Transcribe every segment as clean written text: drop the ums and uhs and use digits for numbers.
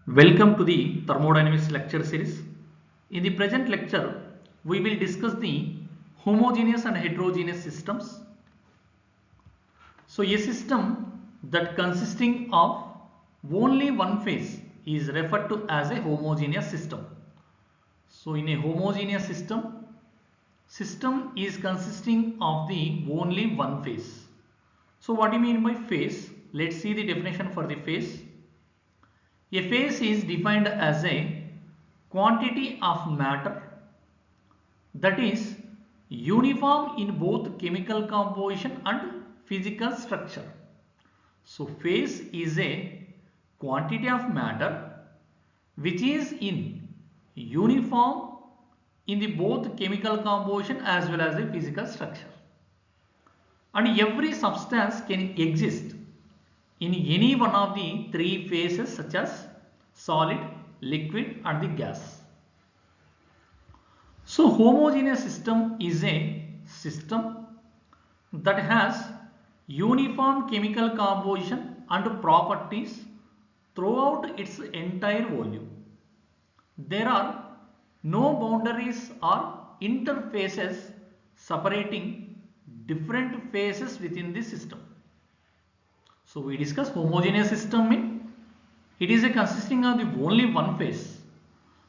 Welcome to the Thermodynamics lecture series. In the present lecture, we will discuss the homogeneous and heterogeneous systems. So, a system that consisting of only one phase is referred to as a homogeneous system. So, in a homogeneous system, system is consisting of the only one phase. So, what do you mean by phase? Let's see the definition for the phase. A phase is defined as a quantity of matter that is uniform in both chemical composition and physical structure. So, phase is a quantity of matter which is in uniform in the both chemical composition as well as the physical structure. And every substance can exist in any one of the three phases such as solid, liquid and the gas. So, homogeneous system is a system that has uniform chemical composition and properties throughout its entire volume. There are no boundaries or interfaces separating different phases within the system. So, we discuss homogeneous system mean it is a consisting of the only one phase.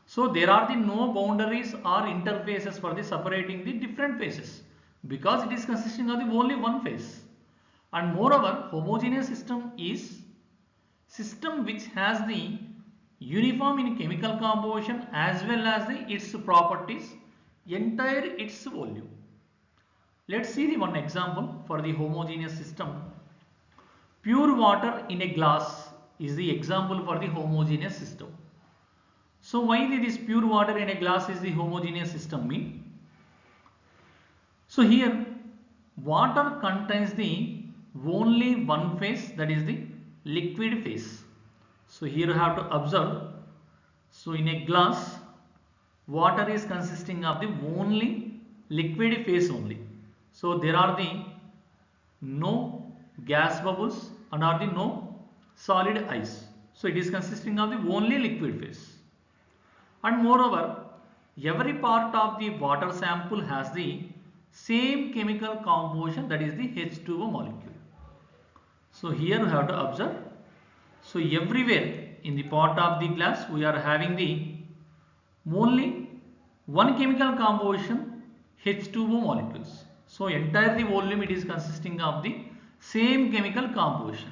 So, there are the no boundaries or interfaces for the separating the different phases because it is consisting of the only one phase. And moreover, homogeneous system is system which has the uniform in chemical composition as well as its properties entire its volume. Let's see the one example for the homogeneous system. Pure water in a glass is the example for the homogeneous system. So, why this pure water in a glass is the homogeneous system mean? So, here water contains the only one phase, that is the liquid phase. So, here you have to observe. So, in a glass water is consisting of the only liquid phase only. So, there are the no gas bubbles and are the no solid ice. So, it is consisting of the only liquid phase. And moreover, every part of the water sample has the same chemical composition, that is the H2O molecule. So, here you have to observe. So, everywhere in the part of the glass we are having the only one chemical composition H2O molecules. So, entire the volume it is consisting of the same chemical composition.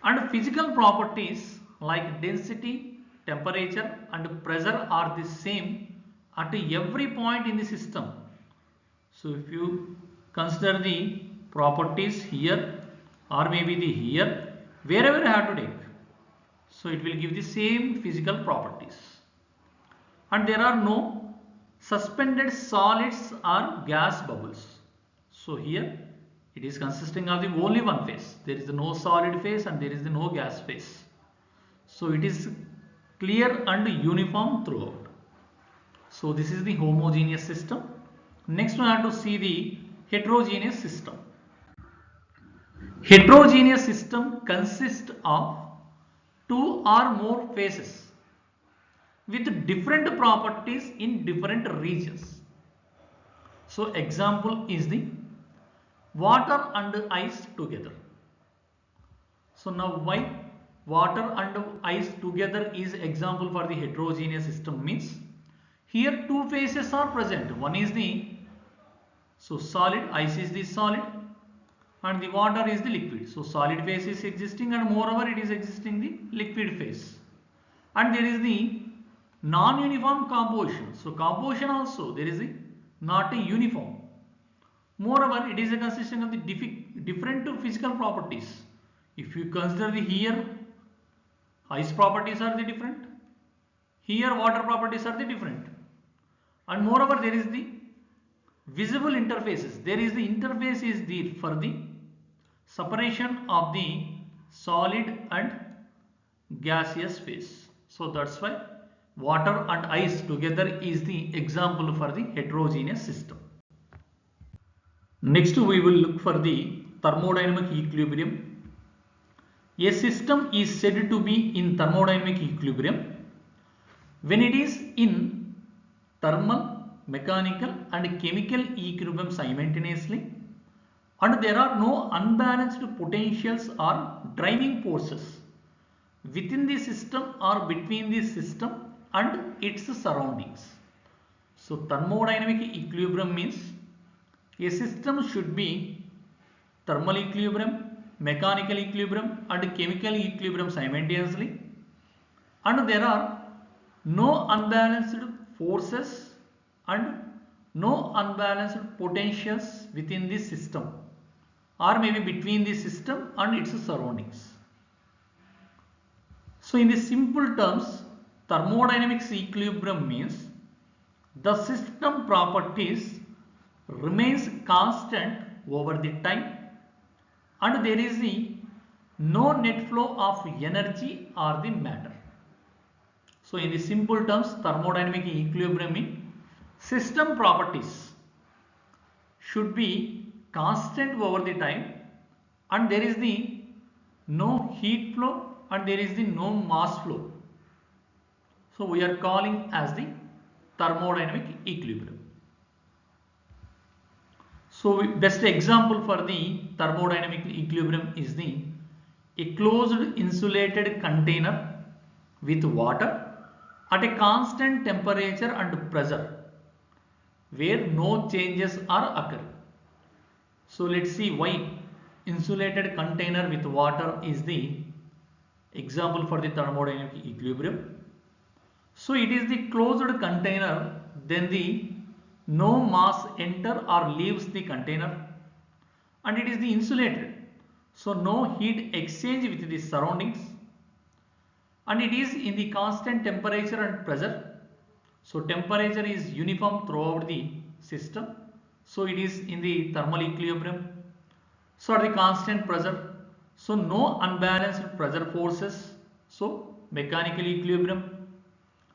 And physical properties like density, temperature and pressure are the same at every point in the system. So, if you consider the properties here or maybe the here, wherever you have to take, so it will give the same physical properties. And there are no suspended solids or gas bubbles. So, here it is consisting of the only one phase. There is no solid phase and there is no gas phase. So, it is clear and uniform throughout. So, this is the homogeneous system. Next we have to see the heterogeneous system. Heterogeneous system consists of two or more phases with different properties in different regions. So, example is the water and ice together. So, now why water and ice together is example for the heterogeneous system means here two phases are present. One is the solid, ice is the solid and the water is the liquid. So, solid phase is existing and moreover it is existing the liquid phase. And there is the non-uniform composition. So, composition also there is not a uniform. Moreover, it is a consisting of the different physical properties. If you consider the here, ice properties are the different. Here, water properties are the different. And moreover, there is the visible interfaces. There is the interface is there for the separation of the solid and gaseous phase. So, that's why water and ice together is the example for the heterogeneous system. Next we will look for the thermodynamic equilibrium. A system is said to be in thermodynamic equilibrium when it is in thermal, mechanical and chemical equilibrium simultaneously, and there are no unbalanced potentials or driving forces within the system or between the system and its surroundings. So thermodynamic equilibrium means a system should be thermal equilibrium, mechanical equilibrium and chemical equilibrium simultaneously, and there are no unbalanced forces and no unbalanced potentials within the system or maybe between the system and its surroundings. So in the simple terms, thermodynamics equilibrium means the system properties remains constant over the time and there is no net flow of energy or the matter. So in the simple terms, thermodynamic equilibrium means system properties should be constant over the time and there is no heat flow and there is no mass flow. So we are calling as the thermodynamic equilibrium. So best example for the thermodynamic equilibrium is a closed insulated container with water at a constant temperature and pressure where no changes are occurring. So let's see why insulated container with water is the example for the thermodynamic equilibrium. So it is the closed container, then no mass enter or leaves the container and it is the insulated. So no heat exchange with the surroundings and it is in the constant temperature and pressure. So temperature is uniform throughout the system. So it is in the thermal equilibrium. So at the constant pressure. So no unbalanced pressure forces. So mechanical equilibrium.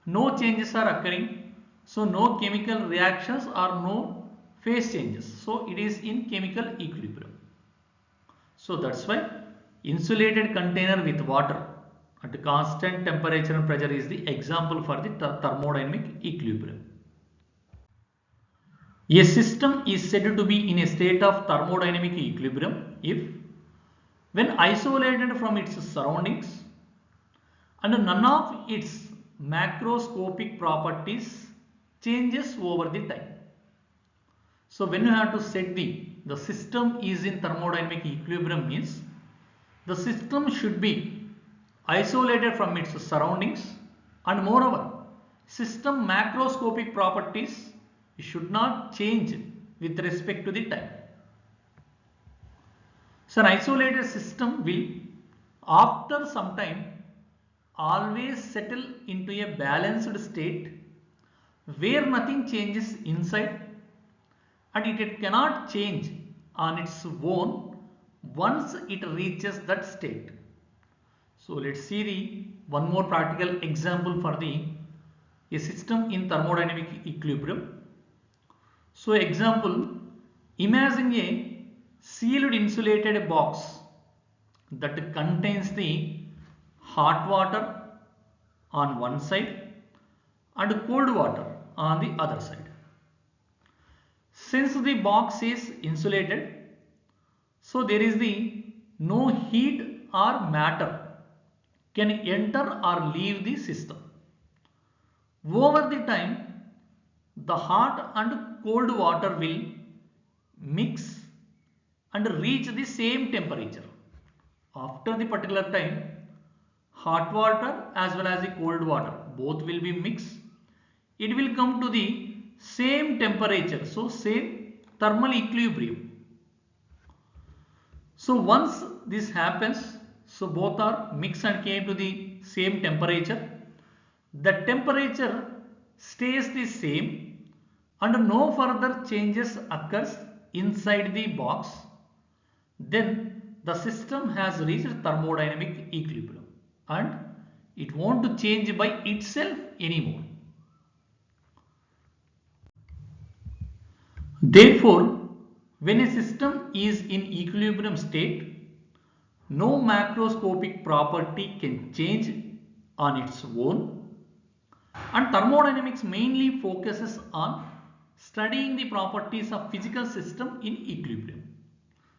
No changes are occurring. So no chemical reactions or no phase changes. So it is in chemical equilibrium. So that's why insulated container with water at constant temperature and pressure is the example for the thermodynamic equilibrium. A system is said to be in a state of thermodynamic equilibrium if, when isolated from its surroundings and none of its macroscopic properties changes over the time. So when you have to set the system is in thermodynamic equilibrium means the system should be isolated from its surroundings and moreover system macroscopic properties should not change with respect to the time. So an isolated system will after some time always settle into a balanced state where nothing changes inside and it cannot change on its own once it reaches that state. So let's see one more practical example for a system in thermodynamic equilibrium. So example, imagine a sealed insulated box that contains the hot water on one side and cold water on the other side. Since the box is insulated, so there is no heat or matter can enter or leave the system. Over the time, the hot and cold water will mix and reach the same temperature. After the particular time, hot water as well as the cold water both will be mixed. It will come to the same temperature, so same thermal equilibrium. So once this happens, so both are mixed and came to the same temperature. The temperature stays the same and no further changes occurs inside the box. Then the system has reached thermodynamic equilibrium and it won't change by itself anymore. Therefore, when a system is in equilibrium state, no macroscopic property can change on its own, and thermodynamics mainly focuses on studying the properties of physical system in equilibrium.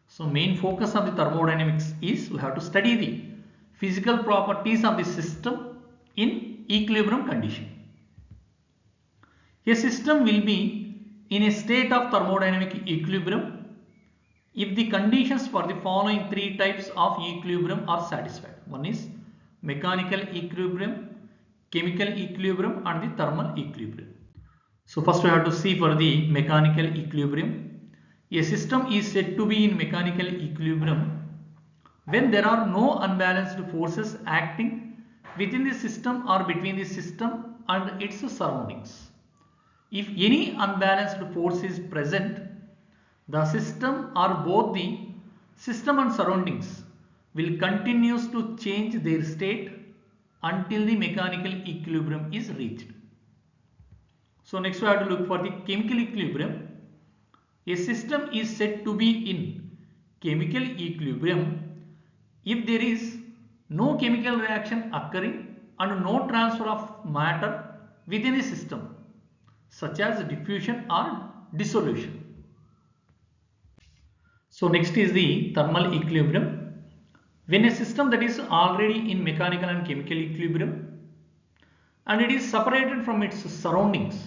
So main focus of the thermodynamics is we have to study the physical properties of the system in equilibrium condition. A system will be in a state of thermodynamic equilibrium if the conditions for the following three types of equilibrium are satisfied. One is mechanical equilibrium, chemical equilibrium and the thermal equilibrium. So first we have to see for the mechanical equilibrium. A system is said to be in mechanical equilibrium when there are no unbalanced forces acting within the system or between the system and its surroundings. If any unbalanced force is present, the system or both the system and surroundings will continue to change their state until the mechanical equilibrium is reached. So next we have to look for the chemical equilibrium. A system is said to be in chemical equilibrium if there is no chemical reaction occurring and no transfer of matter within the system, such as diffusion or dissolution. So next is the thermal equilibrium. When a system that is already in mechanical and chemical equilibrium and it is separated from its surroundings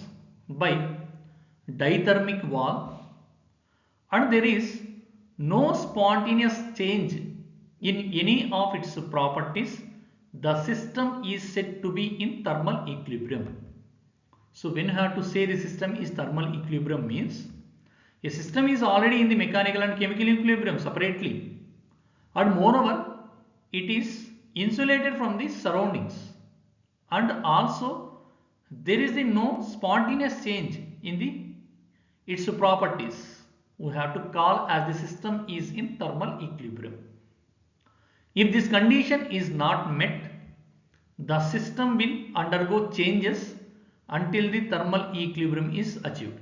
by dithermic wall and there is no spontaneous change in any of its properties, the system is said to be in thermal equilibrium. So when you have to say the system is thermal equilibrium means a system is already in the mechanical and chemical equilibrium separately, and moreover it is insulated from the surroundings, and also there is no spontaneous change in its properties. We have to call as the system is in thermal equilibrium. If this condition is not met, the system will undergo changes until the thermal equilibrium is achieved.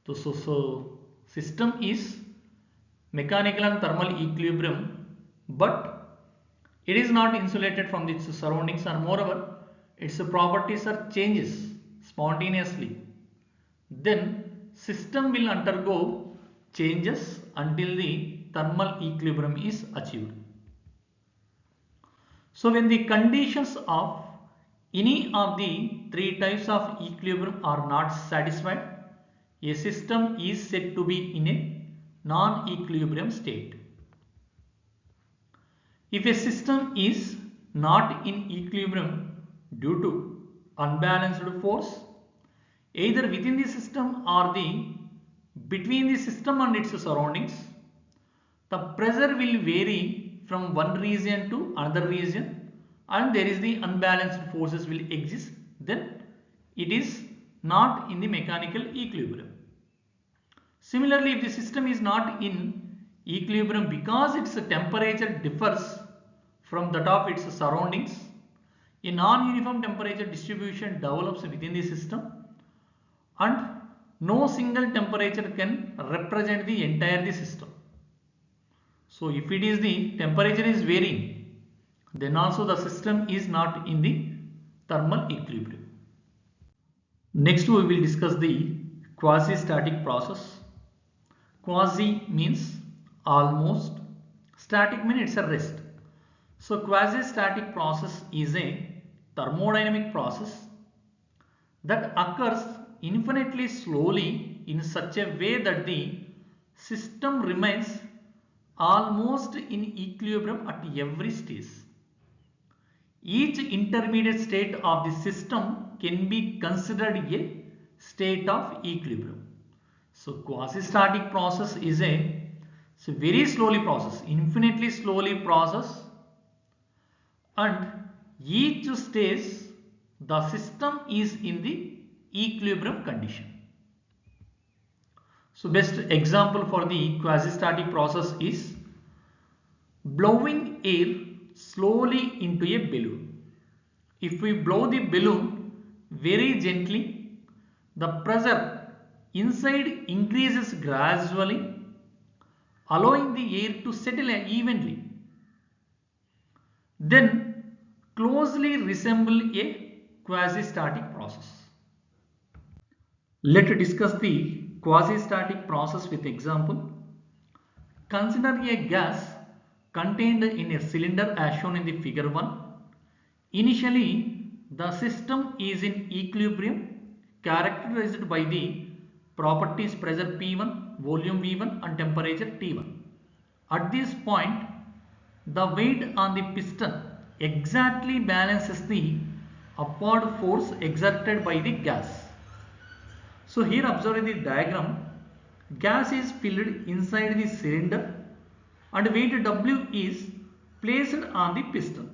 So system is mechanical and thermal equilibrium, but it is not insulated from its surroundings, and moreover its properties are changes spontaneously. Then system will undergo changes until the thermal equilibrium is achieved. So when the conditions of any of the three types of equilibrium are not satisfied, a system is said to be in a non-equilibrium state. If a system is not in equilibrium due to unbalanced force, either within the system or between the system and its surroundings, the pressure will vary from one region to another region and there is the unbalanced forces will exist, then it is not in the mechanical equilibrium. Similarly, if the system is not in equilibrium because its temperature differs from that of its surroundings, a non-uniform temperature distribution develops within the system and no single temperature can represent the entire system. So if it is the temperature is varying, then also the system is not in the thermal equilibrium. Next we will discuss the quasi static process. Quasi means almost, static means it's a rest. So quasi static process is a thermodynamic process that occurs infinitely slowly in such a way that the system remains almost in equilibrium at every stage. Each intermediate state of the system can be considered a state of equilibrium. So quasi-static process is a very slowly process, infinitely slowly process, and each stage the system is in the equilibrium condition. So best example for the quasi-static process is blowing air slowly into a balloon. If we blow the balloon very gently, the pressure inside increases gradually, allowing the air to settle evenly. then closely resemble a quasi-static process. Let's discuss the quasi-static process with example. Consider a gas contained in a cylinder as shown in the figure 1. Initially, the system is in equilibrium characterized by the properties pressure P1, volume V1 and temperature T1. At this point, the weight on the piston exactly balances the upward force exerted by the gas. So here observe the diagram. Gas is filled inside the cylinder and weight W is placed on the piston.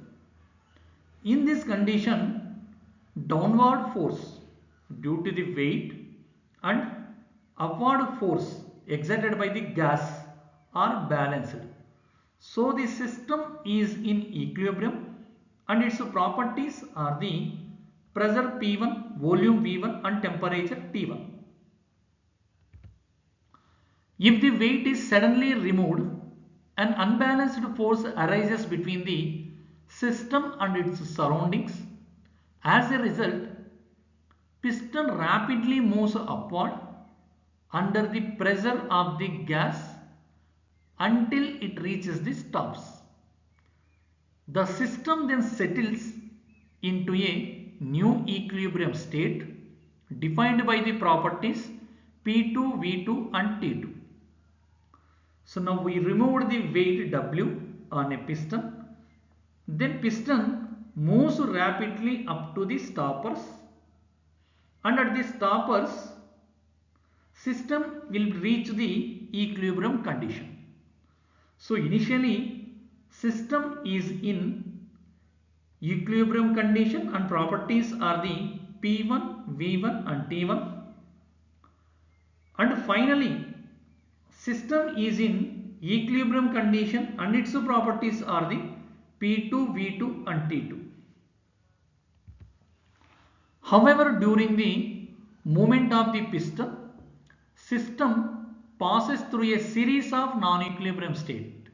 In this condition, downward force due to the weight and upward force exerted by the gas are balanced. So the system is in equilibrium and its properties are the pressure P1, volume V1 and temperature T1. If the weight is suddenly removed, an unbalanced force arises between the system and its surroundings. As a result, piston rapidly moves upward under the pressure of the gas until it reaches the stops. The system then settles into a new equilibrium state defined by the properties P2, V2 and T2. So now we removed the weight W on a piston. Then piston moves rapidly up to the stoppers, and at the stoppers system will reach the equilibrium condition. So initially system is in equilibrium condition and properties are the P1, V1 and T1, and finally system is in equilibrium condition and its properties are the P2, V2 and T2. However, during the movement of the piston, system passes through a series of non-equilibrium states.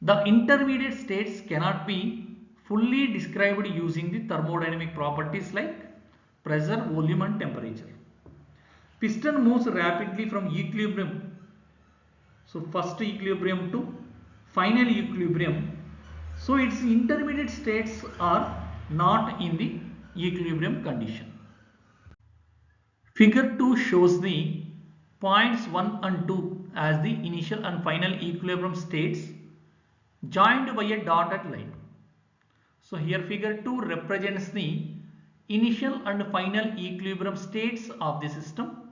The intermediate states cannot be fully described using the thermodynamic properties like pressure, volume and temperature. Piston moves rapidly from equilibrium, so first equilibrium to final equilibrium. So its intermediate states are not in the equilibrium condition. Figure 2 shows the points 1 and 2 as the initial and final equilibrium states joined by a dotted line. So here figure 2 represents the initial and final equilibrium states of the system,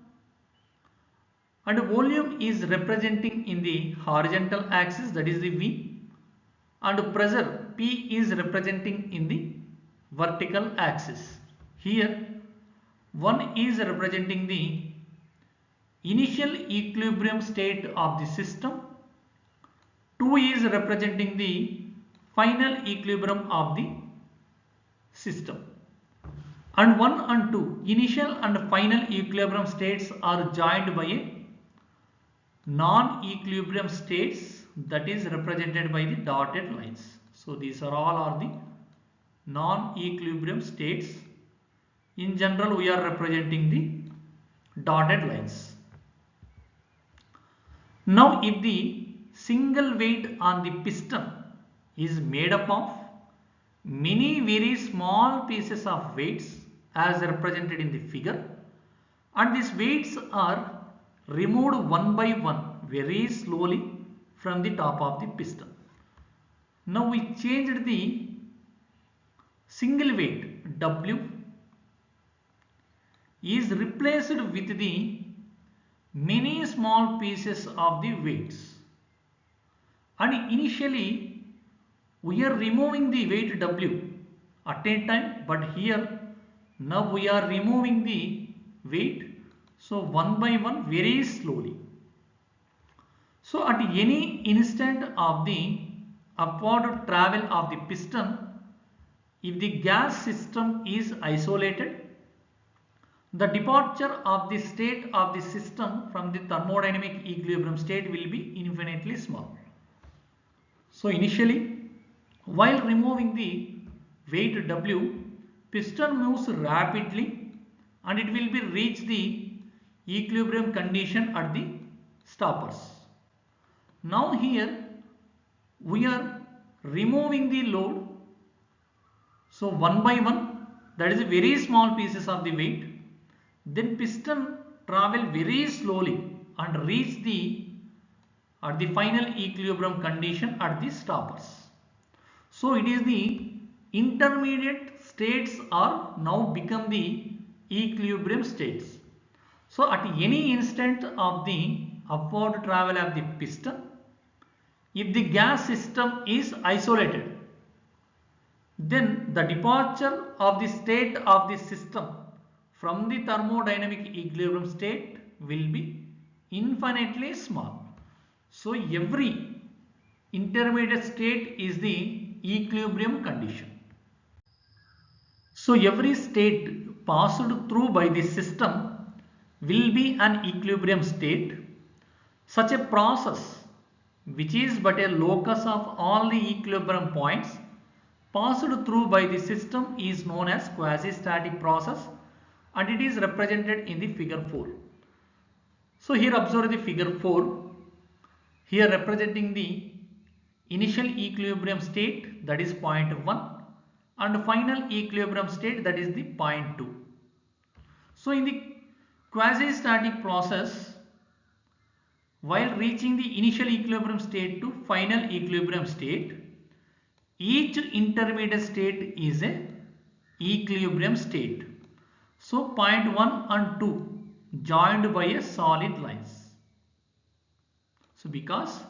and volume is representing in the horizontal axis, that is the V, and pressure P is representing in the vertical axis. Here 1 is representing the initial equilibrium state of the system, 2 is representing the final equilibrium of the system, and 1 and 2 initial and final equilibrium states are joined by a non-equilibrium states, that is represented by the dotted lines. So these are all the non-equilibrium states. In general, we are representing the dotted lines. Now if the single weight on the piston is made up of many very small pieces of weights as represented in the figure, and these weights are removed one by one very slowly from the top of the piston. Now we changed the single weight W is replaced with the many small pieces of the weights, and initially we are removing the weight W at a time, but here now we are removing the weight, so one by one very slowly. So at any instant of the upward travel of the piston, if the gas system is isolated, the departure of the state of the system from the thermodynamic equilibrium state will be infinitely small. So initially While removing the weight W, piston moves rapidly and it will be reach the equilibrium condition at the stoppers. Now here we are removing the load. So one by one, that is very small pieces of the weight. Then piston travel very slowly and reach the at the final equilibrium condition at the stoppers. So it is the intermediate states are now become the equilibrium states. So at any instant of the upward travel of the piston, if the gas system is isolated, then the departure of the state of the system from the thermodynamic equilibrium state will be infinitely small. So every intermediate state is the equilibrium condition. So every state passed through by the system will be an equilibrium state. Such a process, which is but a locus of all the equilibrium points passed through by the system, is known as quasi-static process and it is represented in the figure 4. So here observe the figure 4. Here representing the initial equilibrium state, that is point 1, and final equilibrium state, that is the point 2. So in the quasi-static process, while reaching the initial equilibrium state to final equilibrium state, each intermediate state is a equilibrium state. So point 1 and 2 joined by a solid lines. So because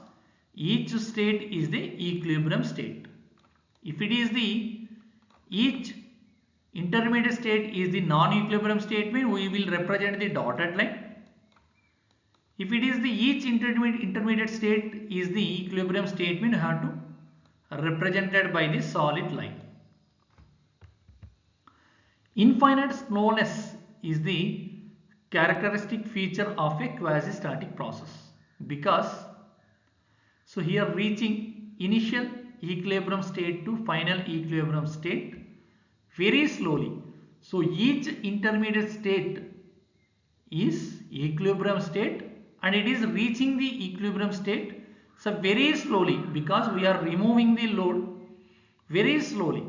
each state is the equilibrium state. If it is the each intermediate state is the non-equilibrium state, means we will represent the dotted line. If it is the each intermediate state is the equilibrium state, means you have to represented by the solid line. Infinite slowness is the characteristic feature of a quasi-static process, because so here reaching initial equilibrium state to final equilibrium state very slowly. So each intermediate state is equilibrium state and it is reaching the equilibrium state so very slowly, because we are removing the load very slowly.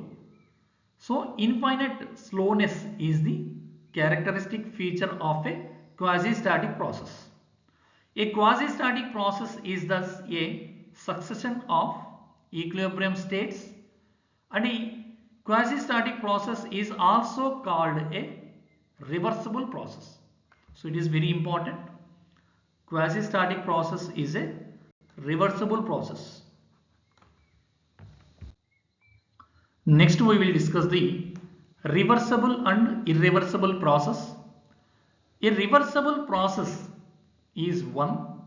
So infinite slowness is the characteristic feature of a quasi-static process. A quasi-static process is thus a succession of equilibrium states, and a quasi-static process is also called a reversible process. So it is very important. Quasi-static process is a reversible process. Next we will discuss the reversible and irreversible process. A reversible process is one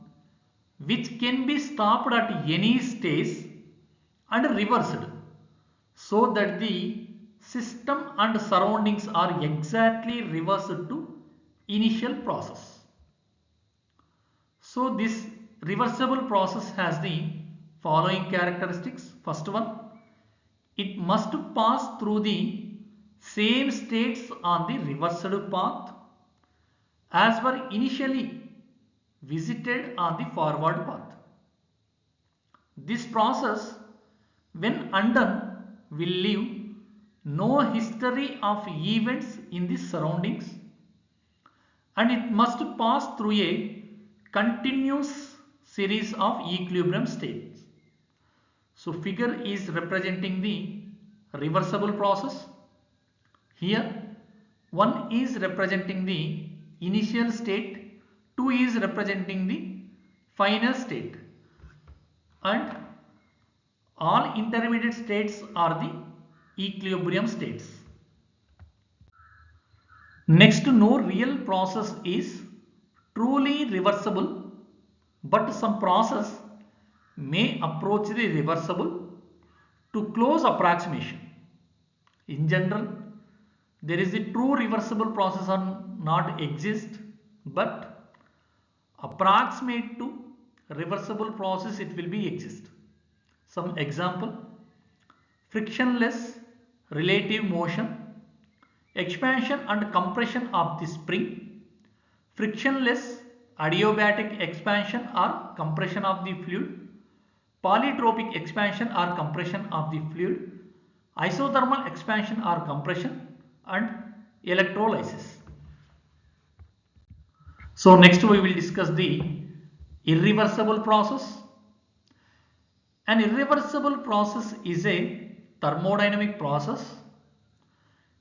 which can be stopped at any stage and reversed so that the system and surroundings are exactly reversed to initial process. So this reversible process has the following characteristics. First one, it must pass through the same states on the reversed path as were initially visited on the forward path. This process, when undone, will leave no history of events in the surroundings, and it must pass through a continuous series of equilibrium states. So figure is representing the reversible process. Here 1 is representing the initial state, 2 is representing the final state, and all intermediate states are the equilibrium states. Next, no real process is truly reversible, but some process may approach the reversible to close approximation. In general, there is a true reversible process or not exist, but approximate to reversible process it will be exist. Some example, frictionless relative motion, expansion and compression of the spring, frictionless adiabatic expansion or compression of the fluid, polytropic expansion or compression of the fluid, isothermal expansion or compression, and electrolysis. So next we will discuss the irreversible process. An irreversible process is a thermodynamic process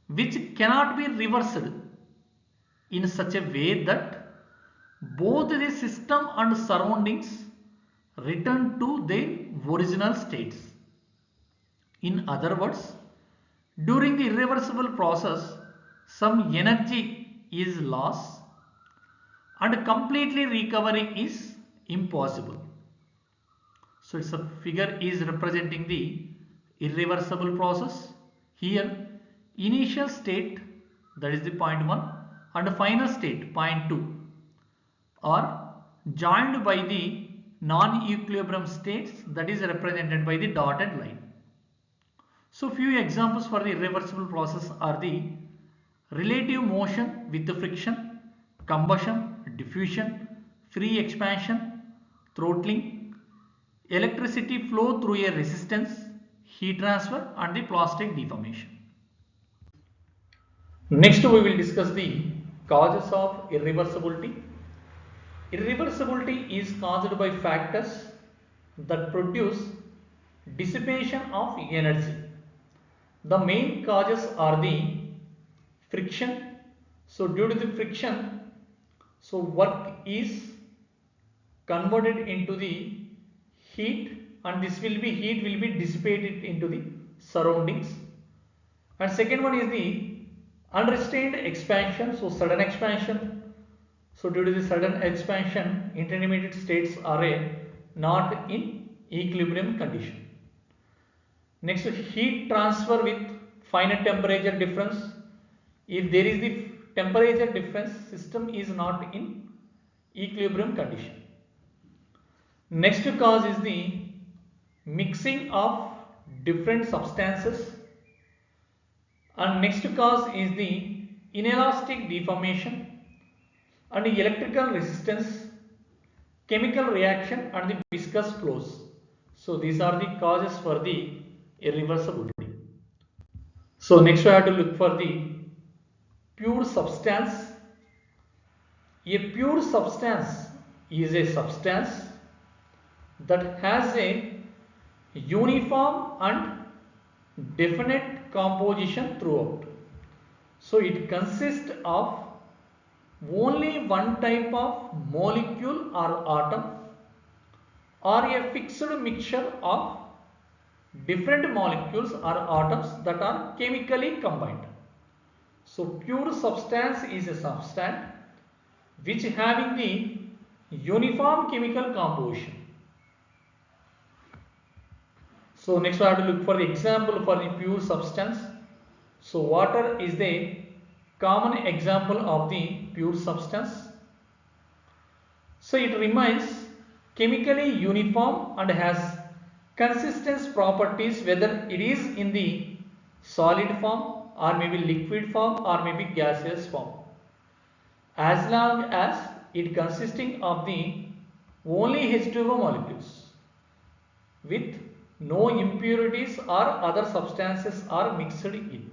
which cannot be reversed in such a way that both the system and surroundings return to their original states. In other words, during the irreversible process, some energy is lost and completely recovery is impossible. So it's a figure is representing the irreversible process. Here initial state, that is the point 1, and final state point 2 are joined by the non-equilibrium states, that is represented by the dotted line. So few examples for the irreversible process are the relative motion with the friction, combustion, diffusion, free expansion, throttling, electricity flow through a resistance, heat transfer, and the plastic deformation. Next we will discuss the causes of irreversibility. Irreversibility is caused by factors that produce dissipation of energy. The main causes are the friction. So due to the friction, so work is converted into the heat, and this will be heat will be dissipated into the surroundings. And second one is the unrestrained expansion, so sudden expansion. So due to the sudden expansion, intermediate states are not in equilibrium condition. Next, heat transfer with finite temperature difference. If there is the temperature difference, system is not in equilibrium condition. Next cause is the mixing of different substances, and next cause is the inelastic deformation and electrical resistance, chemical reaction, and the viscous flows. So these are the causes for the irreversibility. So next we have to look for the pure substance. A pure substance is a substance that has a uniform and definite composition throughout. So it consists of only one type of molecule or atom, or a fixed mixture of different molecules or atoms that are chemically combined. So pure substance is a substance which having the uniform chemical composition. So next we have to look for the example for the pure substance. So water is the common example of the pure substance. So it remains chemically uniform and has consistent properties whether it is in the solid form or maybe liquid form or maybe gaseous form, as long as it consisting of the only H2O molecules with no impurities or other substances are mixed in.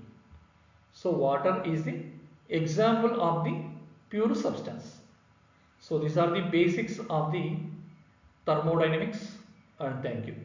So water is the example of the pure substance. So these are the basics of the thermodynamics, and thank you.